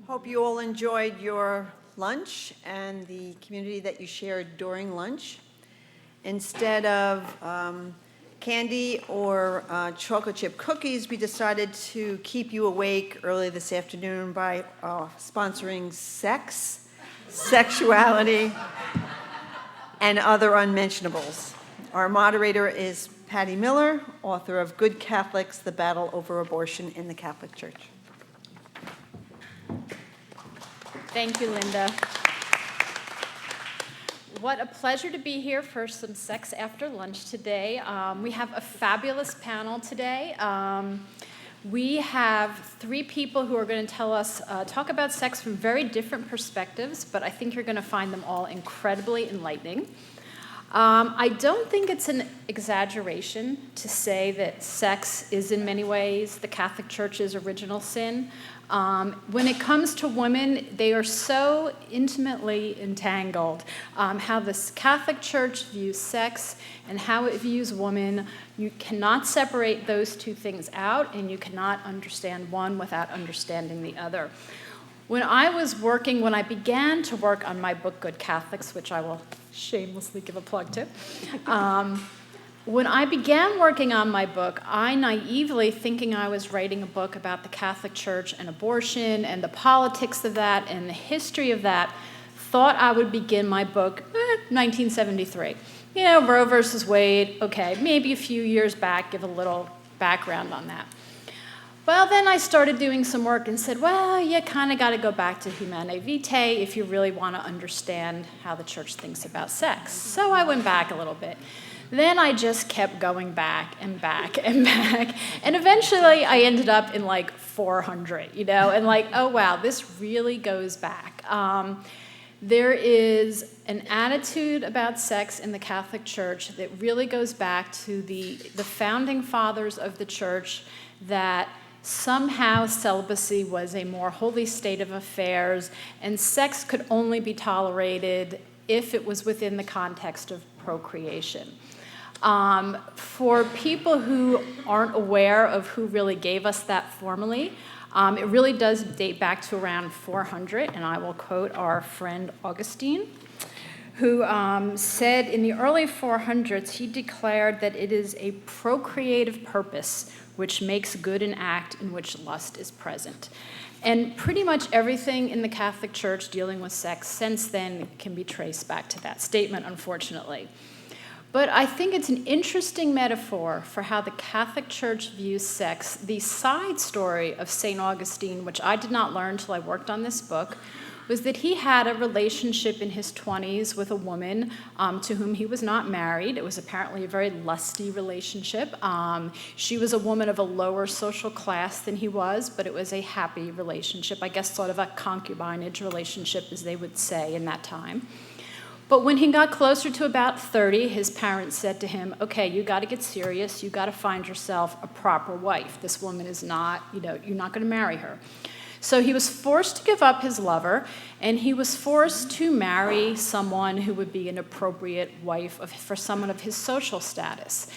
Hope you all enjoyed your lunch and the community that you shared during lunch. Instead of candy or chocolate chip cookies, we decided to keep you awake early this afternoon by sponsoring sex, sexuality, and other unmentionables. Our moderator is Patty Miller, author of Good Catholics, The Battle Over Abortion in the Catholic Church. Thank you, Linda. What a pleasure to be here for some sex after lunch today. We have a fabulous panel today. We have three people who are going to talk about sex from very different perspectives, but I think you're going to find them all incredibly enlightening. I don't think it's an exaggeration to say that sex is in many ways the Catholic Church's original sin. When it comes to women, they are so intimately entangled. How the Catholic Church views sex and how it views women, you cannot separate those two things out, and you cannot understand one without understanding the other. When I began to work on my book, Good Catholics, which I will shamelessly give a plug to, when I began working on my book, I naively, thinking I was writing a book about the Catholic Church and abortion and the politics of that and the history of that, thought I would begin my book 1973. Roe versus Wade, okay, maybe a few years back, give a little background on that. Well, then I started doing some work and said, well, you kind of got to go back to Humanae Vitae if you really want to understand how the church thinks about sex. So I went back a little bit. Then I just kept going back and back and back. And eventually I ended up in like 400, and like, oh, wow, this really goes back. There is an attitude about sex in the Catholic Church that really goes back to the founding fathers of the church, that somehow celibacy was a more holy state of affairs, and sex could only be tolerated if it was within the context of procreation. For people who aren't aware of who really gave us that formally, it really does date back to around 400, and I will quote our friend Augustine, who said in the early 400s, he declared that it is a procreative purpose which makes good an act in which lust is present. And pretty much everything in the Catholic Church dealing with sex since then can be traced back to that statement, unfortunately. But I think it's an interesting metaphor for how the Catholic Church views sex. The side story of St. Augustine, which I did not learn until I worked on this book, was that he had a relationship in his 20s with a woman to whom he was not married. It was apparently a very lusty relationship. She was a woman of a lower social class than he was, but it was a happy relationship, I guess sort of a concubinage relationship, as they would say in that time. But when he got closer to about 30, his parents said to him, okay, you got to get serious. You got to find yourself a proper wife. This woman is not, you're not going to marry her. So he was forced to give up his lover, and he was forced to marry someone who would be an appropriate wife for someone of his social status.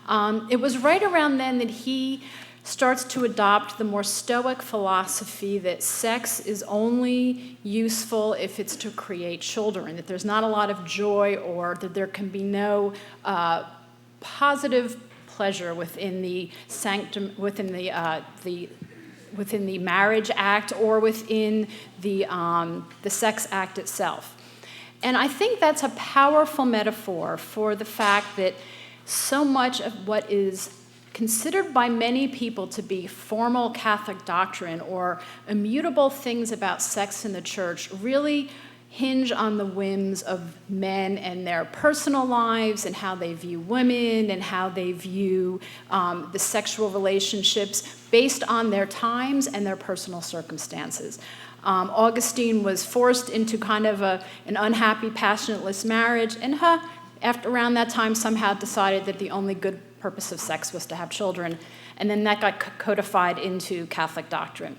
It was right around then that he starts to adopt the more Stoic philosophy that sex is only useful if it's to create children, that there's not a lot of joy, or that there can be no positive pleasure within the sanctum, within the marriage act, or within the sex act itself. And I think that's a powerful metaphor for the fact that so much of what is considered by many people to be formal Catholic doctrine or immutable things about sex in the church really hinge on the whims of men and their personal lives and how they view women and how they view the sexual relationships based on their times and their personal circumstances. Augustine was forced into kind of an unhappy, passionateless marriage, and around that time somehow decided that the only good purpose of sex was to have children, and then that got codified into Catholic doctrine.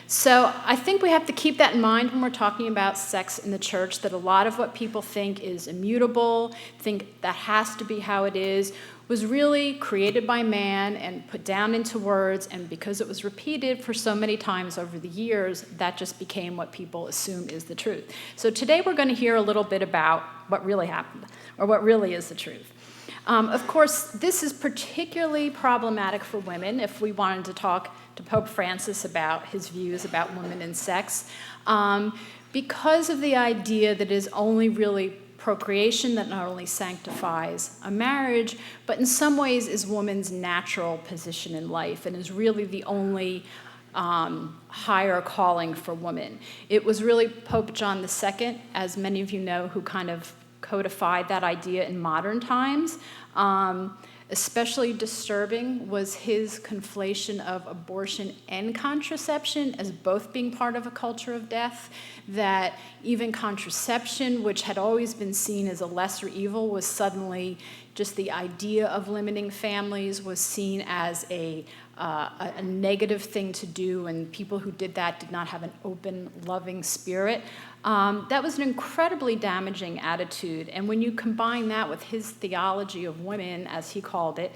So I think we have to keep that in mind when we're talking about sex in the church, that a lot of what people think is immutable, think that has to be how it is. was really created by man and put down into words, and because it was repeated for so many times over the years, that just became what people assume is the truth. So today we're going to hear a little bit about what really happened, or what really is the truth. Of course, this is particularly problematic for women if we wanted to talk to Pope Francis about his views about women and sex, because of the idea that it is only really procreation that not only sanctifies a marriage, but in some ways is woman's natural position in life and is really the only higher calling for women. It was really Pope John II, as many of you know, who kind of codified that idea in modern times. Especially disturbing was his conflation of abortion and contraception as both being part of a culture of death, that even contraception, which had always been seen as a lesser evil, was suddenly just the idea of limiting families was seen as a negative thing to do, and people who did that did not have an open, loving spirit. That was an incredibly damaging attitude, and when you combine that with his theology of women, as he called it,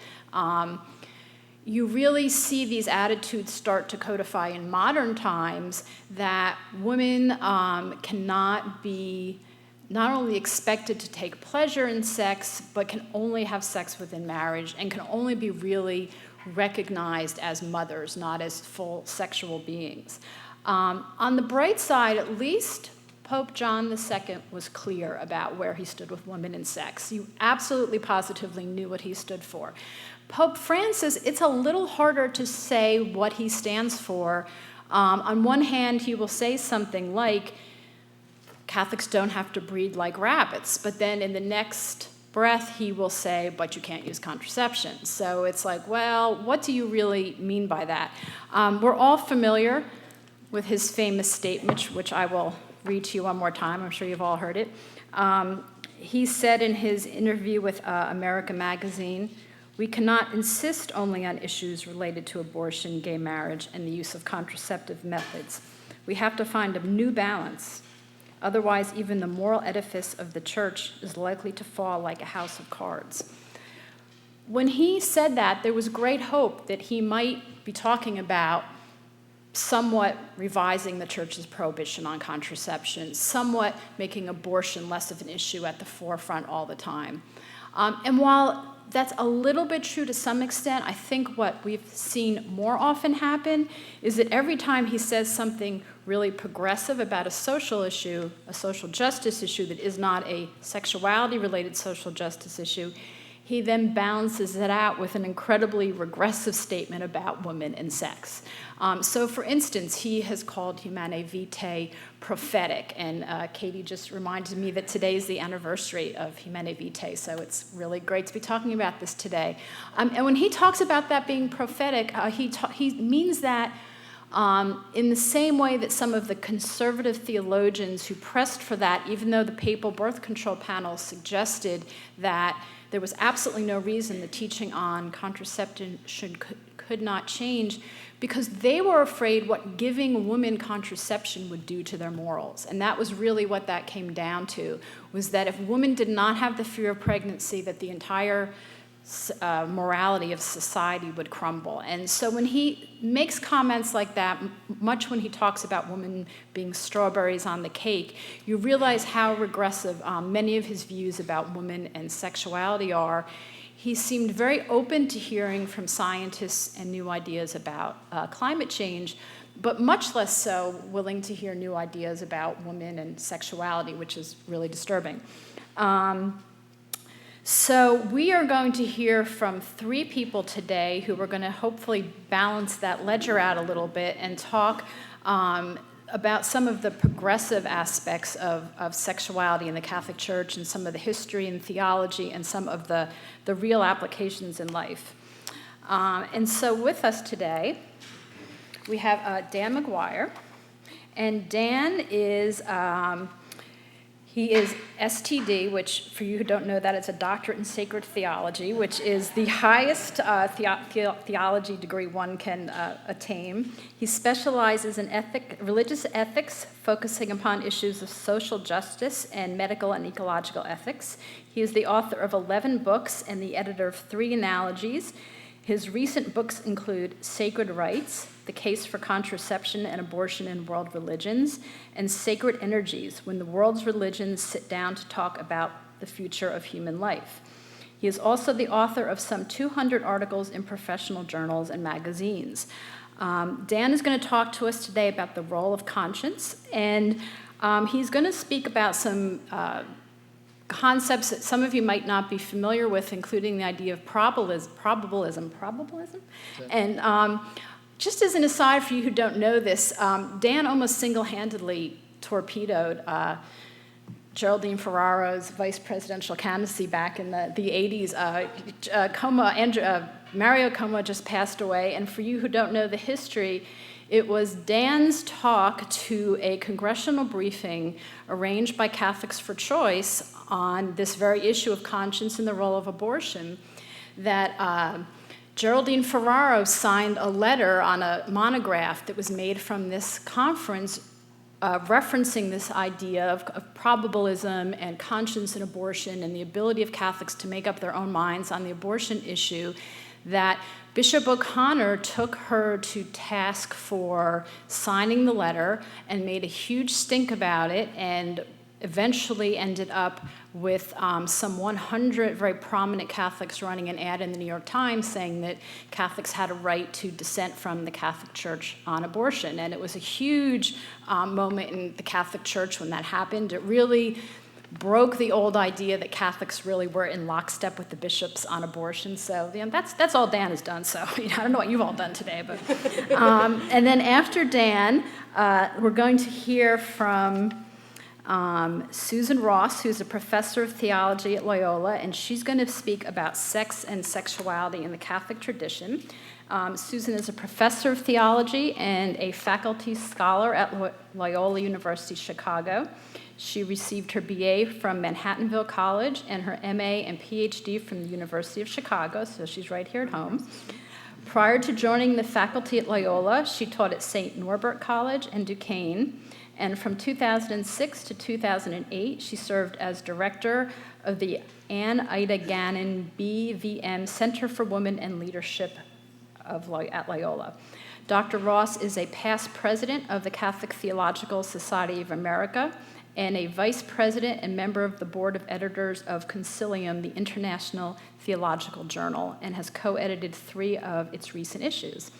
you really see these attitudes start to codify in modern times that women cannot be not only expected to take pleasure in sex, but can only have sex within marriage and can only be really recognized as mothers, not as full sexual beings. On the bright side, at least, Pope John II was clear about where he stood with women and sex. You absolutely positively knew what he stood for. Pope Francis, it's a little harder to say what he stands for. On one hand, he will say something like, Catholics don't have to breed like rabbits, but then in the next breath, he will say, but you can't use contraception. So it's like, well, what do you really mean by that? We're all familiar with his famous statement, which I will read to you one more time. I'm sure you've all heard it. He said in his interview with America Magazine, "We cannot insist only on issues related to abortion, gay marriage, and the use of contraceptive methods. We have to find a new balance. Otherwise, even the moral edifice of the church is likely to fall like a house of cards." When he said that, there was great hope that he might be talking about somewhat revising the church's prohibition on contraception, somewhat making abortion less of an issue at the forefront all the time. And while that's a little bit true to some extent, I think what we've seen more often happen is that every time he says something really progressive about a social issue, a social justice issue that is not a sexuality-related social justice issue, he then balances it out with an incredibly regressive statement about women and sex. So for instance, he has called Humanae Vitae prophetic, and Katie just reminded me that today is the anniversary of Humanae Vitae, so it's really great to be talking about this today. And when he talks about that being prophetic, he means that in the same way that some of the conservative theologians who pressed for that, even though the papal birth control panel suggested that there was absolutely no reason the teaching on contraception could not change, because they were afraid what giving women contraception would do to their morals. And that was really what that came down to, was that if women did not have the fear of pregnancy, that the entire morality of society would crumble. And so when he makes comments like that, much when he talks about women being strawberries on the cake, you realize how regressive many of his views about women and sexuality are. He seemed very open to hearing from scientists and new ideas about climate change, but much less so willing to hear new ideas about women and sexuality, which is really disturbing. So we are going to hear from 3 people today who are going to hopefully balance that ledger out a little bit and talk about some of the progressive aspects of sexuality in the Catholic Church and some of the history and theology and some of the real applications in life. And so with us today, we have Dan McGuire. And Dan is... He is STD, which, for you who don't know that, it's a doctorate in sacred theology, which is the highest theology degree one can attain. He specializes in religious ethics, focusing upon issues of social justice and medical and ecological ethics. He is the author of 11 books and the editor of 3 anthologies. His recent books include Sacred Rights, The Case for Contraception and Abortion in World Religions, and Sacred Energies, When the World's Religions Sit Down to Talk About the Future of Human Life. He is also the author of some 200 articles in professional journals and magazines. Dan is going to talk to us today about the role of conscience, and he's going to speak about some concepts that some of you might not be familiar with, including the idea of probabilism. And just as an aside for you who don't know this, Dan almost single-handedly torpedoed Geraldine Ferraro's vice presidential candidacy back in the 80s. Mario Como just passed away, and for you who don't know the history, it was Dan's talk to a congressional briefing arranged by Catholics for Choice on this very issue of conscience and the role of abortion that Geraldine Ferraro signed a letter on a monograph that was made from this conference referencing this idea of probabilism and conscience and abortion and the ability of Catholics to make up their own minds on the abortion issue, that Bishop O'Connor took her to task for signing the letter and made a huge stink about it, and eventually ended up with some 100 very prominent Catholics running an ad in the New York Times saying that Catholics had a right to dissent from the Catholic Church on abortion. And it was a huge moment in the Catholic Church when that happened. It really broke the old idea that Catholics really were in lockstep with the bishops on abortion. So that's all Dan has done. So I don't know what you've all done today, but and then after Dan, we're going to hear from Susan Ross, who's a professor of theology at Loyola, and she's going to speak about sex and sexuality in the Catholic tradition. Susan is a professor of theology and a faculty scholar at Loyola University Chicago. She received her BA from Manhattanville College and her MA and PhD from the University of Chicago, so she's right here at home. Prior to joining the faculty at Loyola, she taught at St. Norbert College and Duquesne. And from 2006 to 2008, she served as director of the Anne Ida Gannon BVM Center for Women and Leadership at Loyola. Dr. Ross is a past president of the Catholic Theological Society of America and a vice president and member of the board of editors of Concilium, the International Theological Journal, and has co-edited 3 of its recent issues.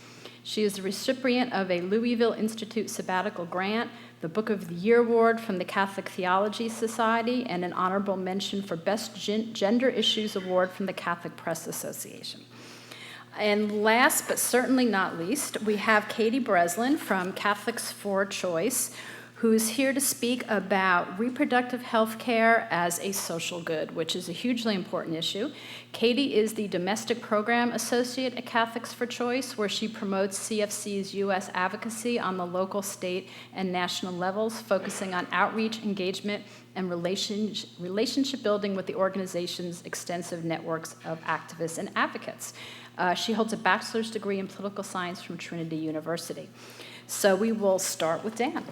She is the recipient of a Louisville Institute sabbatical grant, the Book of the Year Award from the Catholic Theology Society, and an honorable mention for Best Gender Issues Award from the Catholic Press Association. And last but certainly not least, we have Katie Breslin from Catholics for Choice, who is here to speak about reproductive health care as a social good, which is a hugely important issue. Katie is the Domestic Program Associate at Catholics for Choice, where she promotes CFC's U.S. advocacy on the local, state, and national levels, focusing on outreach, engagement, and relationship building with the organization's extensive networks of activists and advocates. She holds a bachelor's degree in political science from Trinity University. So we will start with Dan.